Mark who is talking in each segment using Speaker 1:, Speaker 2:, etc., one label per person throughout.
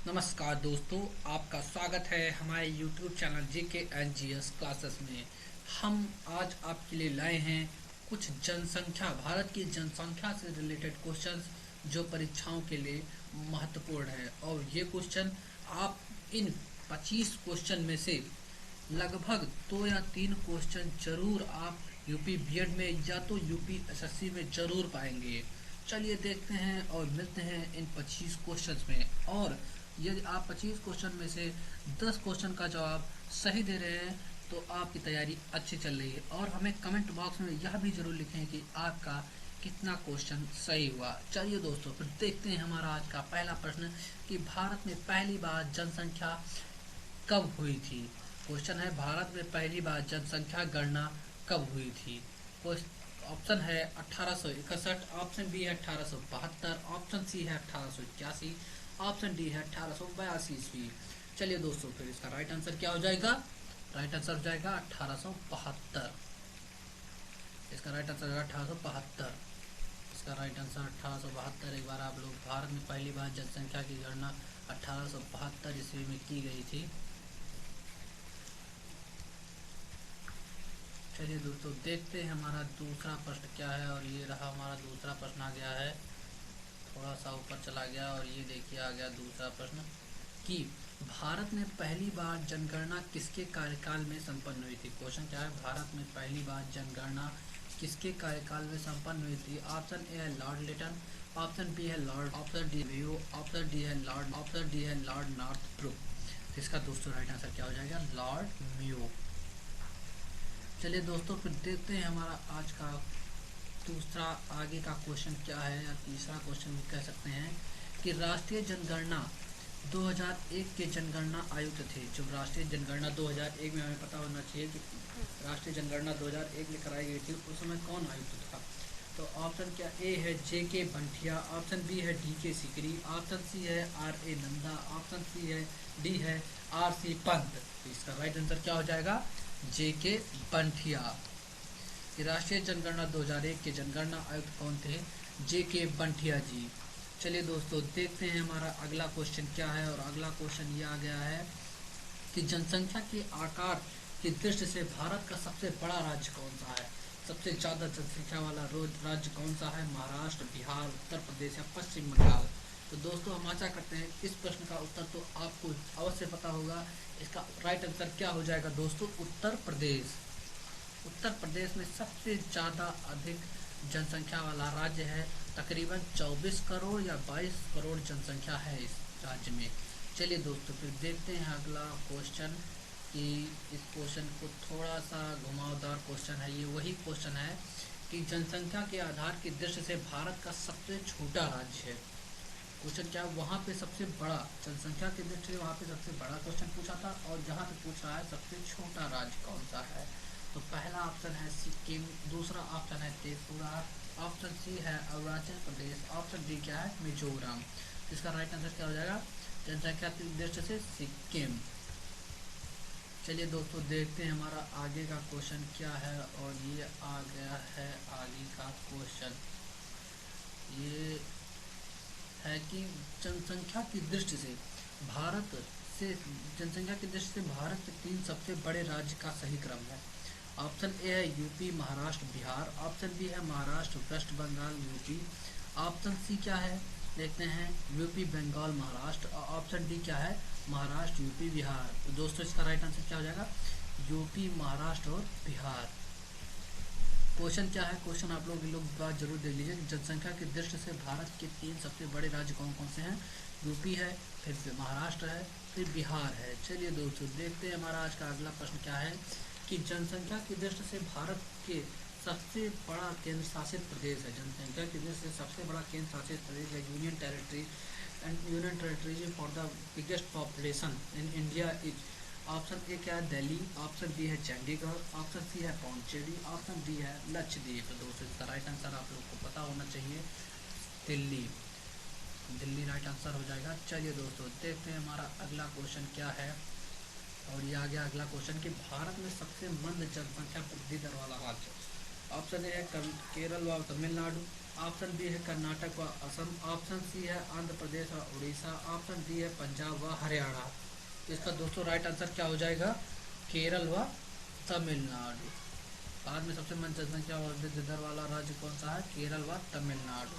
Speaker 1: नमस्कार दोस्तों, आपका स्वागत है हमारे YouTube channel JK and GS classes में। हम आज आपके लिए लाए हैं कुछ भारत की जनसंख्या से रिलेटेड क्वेश्चंस जो परीक्षाओं के लिए महत्वपूर्ण है। और ये क्वेश्चन आप इन 25 क्वेश्चन में से लगभग 2 या 3 क्वेश्चन जरूर आप यूपी बीएड में या तो यूपी एसएससी में जरूर पाएंगे। चलिए देखते हैं और मिलते हैं इन 25 क्वेश्चंस में। और यदि आप 25 क्वेश्चन में से 10 क्वेश्चन का जवाब सही दे रहे हैं तो आपकी तैयारी अच्छी चल रही है। और हमें कमेंट बॉक्स में यह भी जरूर लिखें कि आपका कितना क्वेश्चन सही हुआ। चलिए दोस्तों, फिर देखते हैं हमारा आज का पहला प्रश्न कि भारत में पहली बार जनसंख्या कब हुई थी। क्वेश्चन है, भारत में पहली बार जनसंख्या गणना कब हुई थी। ऑप्शन है 1861, ऑप्शन बी है 1872, ऑप्शन सी है 1881, ऑप्शन डी है 1882 ईस्वी। चलिए दोस्तों, फिर इसका राइट आंसर क्या हो जाएगा। राइट आंसर हो जाएगा 1872। इसका राइट आंसर होगा 1872। इसका राइट आंसर 1872। एक बार आप लोग, भारत में पहली बार जनसंख्या की गणना 1872 ईस्वी में की गई थी। चलिए दोस्तों, देखते हैं हमारा दूसरा प्रश्न क्या है। और ये रहा हमारा दूसरा प्रश्न आ गया है, थोड़ा सा ऊपर चला गया और ये देखिए आ गया दूसरा प्रश्न कि भारत में पहली बार जनगणना किसके कार्यकाल में संपन्न हुई थी। क्वेश्चन क्या है, भारत में पहली बार जनगणना किसके कार्यकाल में संपन्न हुई थी। ऑप्शन ए है लॉर्ड लिटन, ऑप्शन बी है Lord, option D view, option D है लॉर्ड, ऑप्शन डी है लॉर्ड नॉर्थ ब्रुक। इसका दोस्तों राइट आंसर क्या हो जाएगा, लॉर्ड म्यू। चलिए दोस्तों, फिर देखते हैं हमारा आज का दूसरा आगे का क्वेश्चन क्या है, या तीसरा क्वेश्चन भी कह सकते हैं कि राष्ट्रीय जनगणना 2001 के जनगणना आयुक्त थे। जब राष्ट्रीय जनगणना 2001 में, हमें पता होना चाहिए कि राष्ट्रीय जनगणना 2001 में कराई गई थी, उस समय कौन आयुक्त था। तो ऑप्शन क्या ए है JK बंठिया, ऑप्शन बी है DK सिकरी, ऑप्शन सी है RA नंदा, ऑप्शन सी है डी है RC पंत। तो इसका राइट आंसर क्या हो जाएगा, JK बंठिया। राष्ट्रीय जनगणना 2001 के जनगणना आयुक्त कौन थे, JK बंठिया जी। चलिए दोस्तों, देखते हैं हमारा अगला क्वेश्चन क्या है। और अगला क्वेश्चन ये आ गया है कि जनसंख्या के आकार की दृष्टि से भारत का सबसे बड़ा राज्य कौन सा है। सबसे ज़्यादा जनसंख्या वाला राज्य कौन सा है, महाराष्ट्र, बिहार, उत्तर प्रदेश या पश्चिम बंगाल। तो दोस्तों, हम आशा करते हैं इस प्रश्न का उत्तर तो आपको अवश्य पता होगा। इसका राइट आंसर क्या हो जाएगा दोस्तों, उत्तर प्रदेश। उत्तर प्रदेश में सबसे ज़्यादा अधिक जनसंख्या वाला राज्य है। तकरीबन 24 करोड़ या 22 करोड़ जनसंख्या है इस राज्य में। चलिए दोस्तों, फिर देखते हैं अगला क्वेश्चन कि इस क्वेश्चन को थोड़ा सा घुमावदार क्वेश्चन है। ये वही क्वेश्चन है कि जनसंख्या के आधार की दृष्टि से भारत का सबसे छोटा राज्य है। क्वेश्चन क्या, वहाँ पे सबसे बड़ा, जनसंख्या की दृष्टि से वहाँ पे सबसे बड़ा क्वेश्चन पूछा था, और जहाँ पे पूछ रहा है सबसे छोटा राज्य कौन सा है। तो पहला ऑप्शन है सिक्किम, दूसरा ऑप्शन है त्रिपुरा, ऑप्शन सी है अरुणाचल प्रदेश, ऑप्शन डी क्या है, मिजोरम। इसका राइट आंसर क्या हो जाएगा, जनसंख्या की दृष्टि से सिक्किम। चलिए दोस्तों, देखते हैं हमारा आगे का क्वेश्चन क्या है। और ये आ गया है आगे का क्वेश्चन, ये है कि जनसंख्या की दृष्टि से भारत से जनसंख्या की दृष्टि से भारत के 3 सबसे बड़े राज्य का सही क्रम है। ऑप्शन ए है UP, Maharashtra, Bihar, option B है Maharashtra, West Bengal, UP, option C क्या है, देखते हैं, यूपी, बंगाल, महाराष्ट्र, और ऑप्शन डी क्या है, महाराष्ट्र, यूपी, बिहार। तो दोस्तों, इसका राइट आंसर क्या हो जाएगा, यूपी, महाराष्ट्र और बिहार। क्वेश्चन क्या है, क्वेश्चन आप लोग बात जरूर देख लीजिए। जनसंख्या की दृष्टि से भारत के 3 सबसे बड़े राज्य कौन कौन से हैं, यूपी है, फिर महाराष्ट्र है, फिर बिहार है। चलिए दोस्तों, देखते हैं हमारा आज का अगला प्रश्न क्या है कि जनसंख्या की दृष्टि से भारत के सबसे बड़ा केंद्र शासित प्रदेश है। जनसंख्या की दृष्टि से सबसे बड़ा केंद्र शासित प्रदेश है union territory for the biggest population in India is. Option A क्या है, दिल्ली, ऑप्शन बी है चंडीगढ़, ऑप्शन सी है पौंडीचेरी, ऑप्शन डी है लक्षद्वीप। तो दोस्तों, इसका राइट आंसर आप लोग को पता होना चाहिए, दिल्ली। दिल्ली राइट आंसर हो जाएगा। चलिए दोस्तों, देखते हैं हमारा अगला क्वेश्चन क्या है। और ये आ गया अगला क्वेश्चन कि भारत में सबसे मंद जनसंख्या वृद्धि दर वाला राज्य। ऑप्शन ए है केरल व तमिलनाडु, ऑप्शन बी है कर्नाटक व असम, ऑप्शन सी है आंध्र प्रदेश व उड़ीसा, ऑप्शन डी है पंजाब व हरियाणा। इसका दोस्तों राइट आंसर क्या हो जाएगा? केरल व तमिलनाडु। भारत में सबसे मन जनसंख्या और वृद्धि दर वाला राज्य कौन सा है? केरल व तमिलनाडु।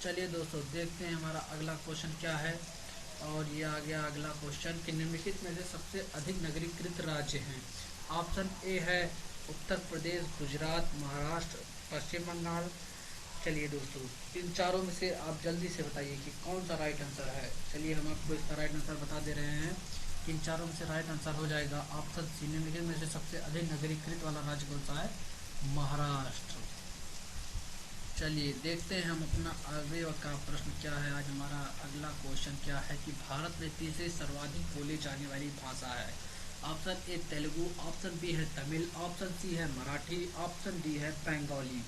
Speaker 1: चलिए दोस्तों देखते हैं हमारा अगला क्वेश्चन क्या है। और ये आ गया अगला क्वेश्चन कि निम्नलिखित में से सबसे अधिक नगरीकृत राज्य हैं। ऑप्शन ए है उत्तर प्रदेश, गुजरात, महाराष्ट्र, पश्चिम बंगाल। चलिए दोस्तों इन चारों में से आप जल्दी से बताइए कि कौन सा राइट आंसर है। चलिए हम आपको इसका राइट आंसर बता दे रहे हैं कि इन चारों में से राइट आंसर हो जाएगा ऑप्शन सी। निम्नलिखित में से सबसे अधिक नगरीकृत वाला राज्य कौन सा है? महाराष्ट्र। चलिए देखते हैं हम अपना आगे का प्रश्न क्या है। आज हमारा अगला क्वेश्चन क्या है कि भारत में तीसरी सर्वाधिक बोली जाने वाली भाषा है। Option A Telugu, option B है तमिल, ऑप्शन सी है मराठी, ऑप्शन डी है बंगाली।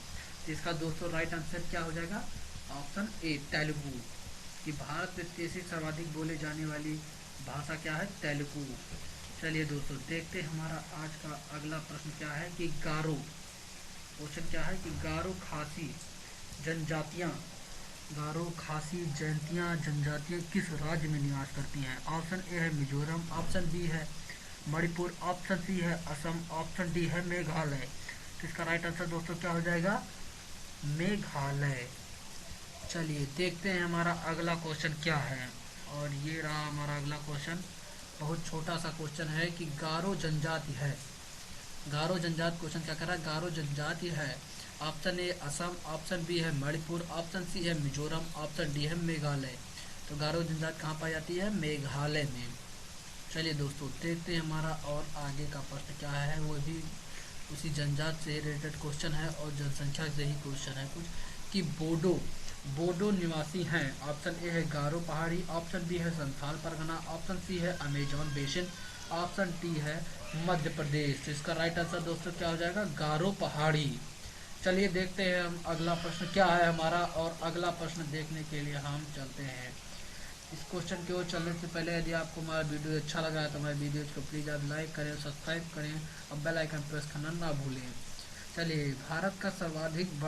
Speaker 1: तो इसका दोस्तों राइट आंसर क्या हो जाएगा? Option A Telugu. कि भारत में तीसरी सर्वाधिक बोले जाने वाली भाषा क्या है? तेलुगु। चलिए दोस्तों देखते हैं हमारा आज का अगला प्रश्न क्या है कि गारो। क्वेश्चन क्या है कि गारो खासी जनजातियाँ जनजातियाँ किस राज्य में निवास करती हैं? ऑप्शन ए है मिजोरम, ऑप्शन बी है मणिपुर, ऑप्शन सी है असम, ऑप्शन डी है मेघालय। तो इसका राइट आंसर दोस्तों क्या हो जाएगा? मेघालय। चलिए देखते हैं हमारा अगला क्वेश्चन क्या है। और ये रहा हमारा अगला क्वेश्चन। बहुत छोटा सा क्वेश्चन है कि गारो जनजाति है। गारो जनजाति क्वेश्चन क्या कर रहा है? गारो जनजाति है। Option A Assam, option B है मणिपुर, ऑप्शन सी है मिजोरम, ऑप्शन डी है मेघालय। तो गारो जनजाति कहाँ पाई जाती है? मेघालय में। चलिए दोस्तों देखते हैं हमारा और आगे का प्रश्न क्या है। वो भी उसी जनजाति से रिलेटेड क्वेश्चन है और जनसंख्या से ही क्वेश्चन है कुछ कि बोडो निवासी हैं। ऑप्शन ए है गारो पहाड़ी, ऑप्शन बी है संथाल परगना, ऑप्शन सी है अमेजॉन बेसिन, ऑप्शन डी है मध्य प्रदेश। तो इसका राइट आंसर दोस्तों क्या हो जाएगा? गारो पहाड़ी। चलिए देखते हैं हम अगला प्रश्न क्या है हमारा। और अगला प्रश्न देखने के लिए हम चलते हैं। इस क्वेश्चन की ओर चलने से पहले यदि आपको हमारा वीडियो अच्छा लगा है तो हमारे वीडियोज को प्लीज़ आप लाइक करें, सब्सक्राइब करें और बेल आइकन प्रेस करना ना भूलें। चलिए भारत का सर्वाधिक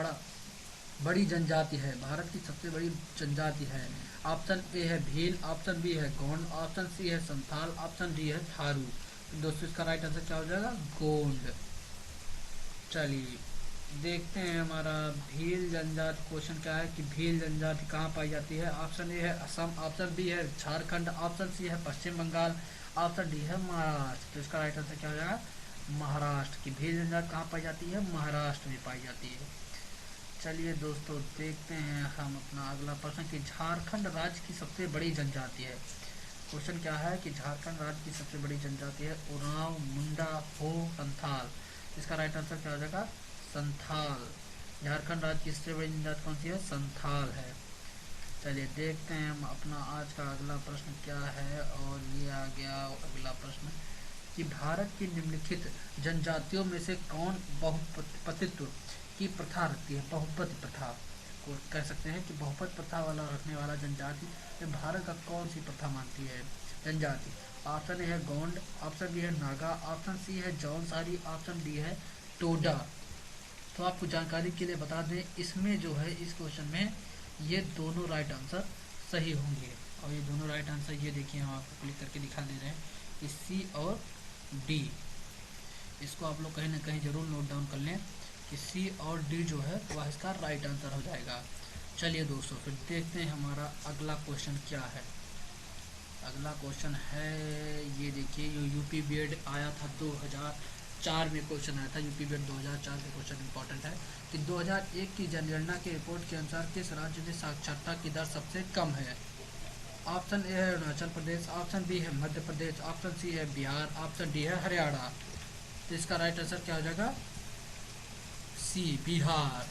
Speaker 1: बड़ी जनजाति है। भारत की सबसे बड़ी जनजाति है। ऑप्शन ए है भील, ऑप्शन बी है गोंड, ऑप्शन सी है संथाल, ऑप्शन डी है थारू। तो दोस्तों इसका राइट आंसर क्या हो जाएगा? गोंड। चलिए देखते हैं हमारा भील जनजाति क्वेश्चन क्या है कि भील जनजाति कहाँ पाई जाती है। ऑप्शन ए है असम, ऑप्शन बी है झारखंड, ऑप्शन सी है पश्चिम बंगाल, ऑप्शन डी है महाराष्ट्र। तो इसका राइट आंसर क्या हो जाएगा? महाराष्ट्र। की भील जनजाति कहाँ पाई जाती है? महाराष्ट्र में पाई जाती है। चलिए दोस्तों देखते हैं हम अपना अगला प्रश्न कि झारखंड राज्य की सबसे बड़ी जनजाति है। क्वेश्चन क्या है कि झारखंड राज्य की सबसे बड़ी जनजाति है उरांव, मुंडा, हो, संथाल। इसका राइट आंसर क्या हो जाएगा? संथाल। झारखंड राज्य की सबसे बड़ी जनजाति कौन सी है? संथाल है। चलिए देखते हैं हम अपना आज का अगला प्रश्न क्या है। और ये आ गया अगला प्रश्न कि भारत की निम्नलिखित जनजातियों में से कौन बहुपतित्व की प्रथा रखती है? बहुपति प्रथा को कह सकते हैं कि बहुपत प्रथा वाला रखने वाला जनजाति में भारत का कौन सी प्रथा मानती है जनजाति? ऑप्शन ए है गोंड, ऑप्शन बी है नागा, ऑप्शन सी है जौनसारी, ऑप्शन डी है टोडा। तो आपको जानकारी के लिए बता दें इसमें जो है इस क्वेश्चन में ये दोनों राइट आंसर सही होंगे। और ये दोनों राइट आंसर ये देखिए हम आपको क्लिक करके दिखा दे रहे हैं कि सी और डी। इसको आप लोग कहीं ना कहीं ज़रूर नोट डाउन कर लें कि सी और डी जो है वह इसका राइट आंसर हो जाएगा। चलिए दोस्तों फिर देखते हैं हमारा अगला क्वेश्चन क्या है। अगला क्वेश्चन है ये देखिए जो यूपी बीएड आया था 2004 में क्वेश्चन आया था। यूपी बीएड 2004 का क्वेश्चन इंपॉर्टेंट है कि 2001 की जनगणना की रिपोर्ट के अनुसार किस राज्य में साक्षरता की दर सबसे कम है? ऑप्शन ए है अरुणाचल प्रदेश, ऑप्शन बी है मध्य प्रदेश, ऑप्शन सी है बिहार, ऑप्शन डी है हरियाणा। तो इसका राइट आंसर क्या हो जाएगा? सी बिहार।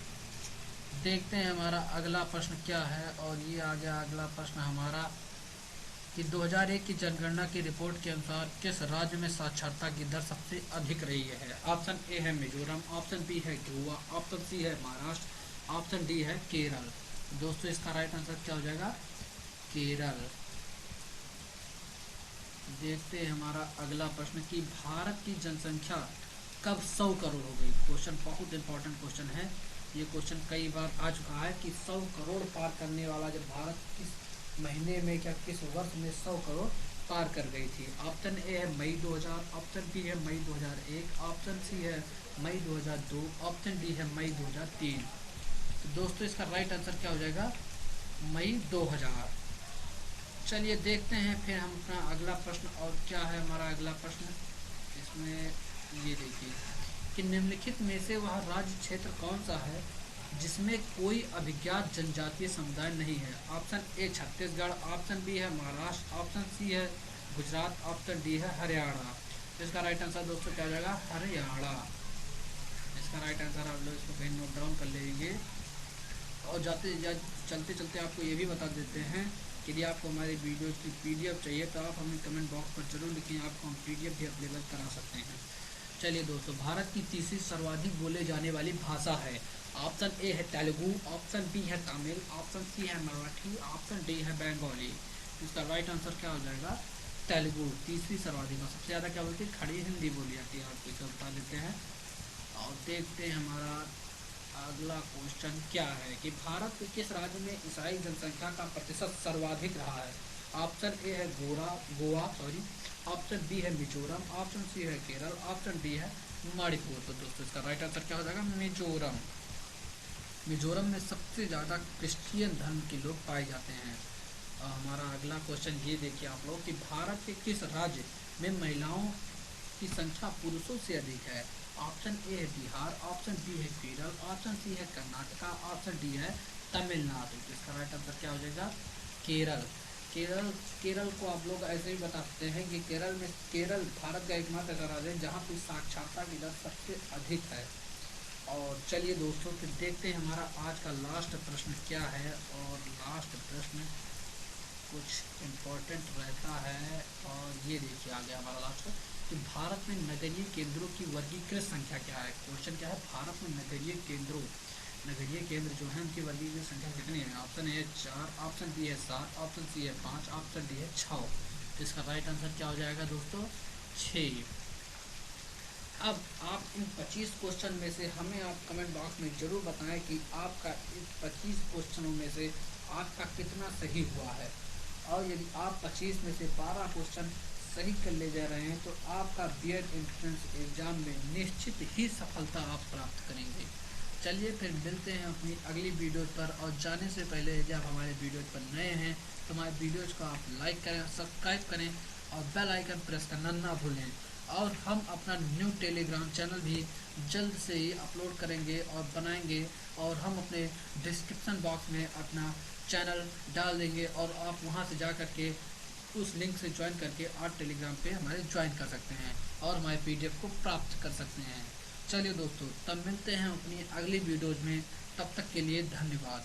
Speaker 1: देखते हैं हमारा अगला प्रश्न क्या है। और ये आ गया अगला प्रश्न हमारा कि 2001 की जनगणना की रिपोर्ट के अनुसार किस राज्य में साक्षरता की दर सबसे अधिक रही है? ऑप्शन ए है मिजोरम, ऑप्शन बी है गोवा, ऑप्शन सी है महाराष्ट्र, ऑप्शन डी है केरल। दोस्तों इसका राइट आंसर क्या हो जाएगा? केरल। देखते हैं हमारा अगला प्रश्न कि भारत की जनसंख्या कब 100 करोड़ हो गई? क्वेश्चन बहुत इंपॉर्टेंट क्वेश्चन है ये क्वेश्चन कई बार आ चुका है कि 100 करोड़ पार करने वाला जब भारत किस महीने में क्या किस वर्ष में 100 करोड़ पार कर गई थी। ऑप्शन ए है मई 2000, ऑप्शन बी है मई 2001, ऑप्शन सी है मई 2002, ऑप्शन डी है मई 2003। तो दोस्तों इसका राइट आंसर क्या हो जाएगा? मई 2000। चलिए देखते हैं फिर हम अपना अगला प्रश्न। और क्या है हमारा अगला प्रश्न इसमें, ये देखिए कि निम्नलिखित में से वह राज्य क्षेत्र कौन सा है जिसमें कोई अभिज्ञात जनजातीय समुदाय नहीं है। Option A Chhattisgarh, option B है महाराष्ट्र, ऑप्शन सी है गुजरात, ऑप्शन डी है हरियाणा। तो इसका राइट आंसर दोस्तों क्या हो जाएगा? हरियाणा। इसका राइट आंसर आप लोग इसको कहीं नोट डाउन कर लेंगे। और चलते चलते आपको ये भी बता देते हैं कि यदि आपको हमारी वीडियो की पीडीएफ चाहिए तो आप हमें कमेंट बॉक्स पर जरूर लिखें, आपको हम पीडीएफ भी अवेलेबल करा सकते हैं। चलिए दोस्तों, भारत की तीसरी सर्वाधिक बोले जाने वाली भाषा है। ऑप्शन ए है तेलुगु, ऑप्शन बी है तमिल, ऑप्शन सी है मराठी, ऑप्शन डी है बंगाली। इसका राइट आंसर क्या हो जाएगा? तेलुगु तीसरी सर्वाधिक। और सबसे ज़्यादा क्या बोलती है? खड़ी हिंदी बोली जाती है। आपको इसे बता देते हैं और देखते हैं हमारा अगला क्वेश्चन क्या है कि भारत के किस राज्य में ईसाई जनसंख्या का प्रतिशत सर्वाधिक रहा है। ऑप्शन ए है गोवा, ऑप्शन बी है मिजोरम, ऑप्शन सी है केरल, ऑप्शन डी है मणिपुर। तो दोस्तों इसका राइट आंसर क्या हो जाएगा? मिजोरम। मिजोरम में सबसे ज़्यादा क्रिश्चियन धर्म के लोग पाए जाते हैं। और हमारा अगला क्वेश्चन ये देखिए आप लोग कि भारत के किस राज्य में महिलाओं की संख्या पुरुषों से अधिक है। ऑप्शन ए है बिहार, ऑप्शन बी है केरल, ऑप्शन सी है कर्नाटका, ऑप्शन डी है तमिलनाडु। तो इसका राइट आंसर क्या हो जाएगा? केरल। केरल को आप लोग ऐसे ही बता सकते हैं कि केरल भारत का एकमात्र ऐसा राज्य है जहाँ पर साक्षरता की दर सबसे अधिक है। और चलिए दोस्तों फिर देखते हैं हमारा आज का लास्ट प्रश्न क्या है। और लास्ट प्रश्न कुछ इम्पोर्टेंट रहता है। और ये देखिए आ गया हमारा लास्ट कि भारत में नगरीय केंद्रों की वर्गीकृत संख्या क्या है। क्वेश्चन क्या है? भारत में नगरीय केंद्र जो है उनकी वर्गीकृत संख्या कितनी है। ऑप्शन ए है 4, ऑप्शन बी है 7, ऑप्शन सी है 5, ऑप्शन डी है 6। तो इसका राइट आंसर क्या हो जाएगा दोस्तों? 6। अब आप इन 25 क्वेश्चन में से हमें आप कमेंट बॉक्स में ज़रूर बताएं कि आपका इस 25 क्वेश्चनों में से आपका कितना सही हुआ है। और यदि आप 25 में से 12 क्वेश्चन सही कर ले जा रहे हैं तो आपका बीएड एंट्रेंस एग्ज़ाम में निश्चित ही सफलता आप प्राप्त करेंगे। चलिए फिर मिलते हैं अपनी अगली वीडियो पर। और जाने से पहले यदि आप हमारे वीडियो पर नए हैं तो हमारे वीडियोज़ को आप लाइक करें, सब्सक्राइब करें और बेल आइकन प्रेस करना ना भूलें। और हम अपना न्यू टेलीग्राम चैनल भी जल्द से ही अपलोड करेंगे और बनाएंगे। और हम अपने डिस्क्रिप्शन बॉक्स में अपना चैनल डाल देंगे और आप वहां से जा कर के उस लिंक से ज्वाइन करके आप टेलीग्राम पे हमारे ज्वाइन कर सकते हैं और हमारे पीडीएफ को प्राप्त कर सकते हैं। चलिए दोस्तों, तब मिलते हैं अपनी अगली वीडियोज़ में। तब तक के लिए धन्यवाद।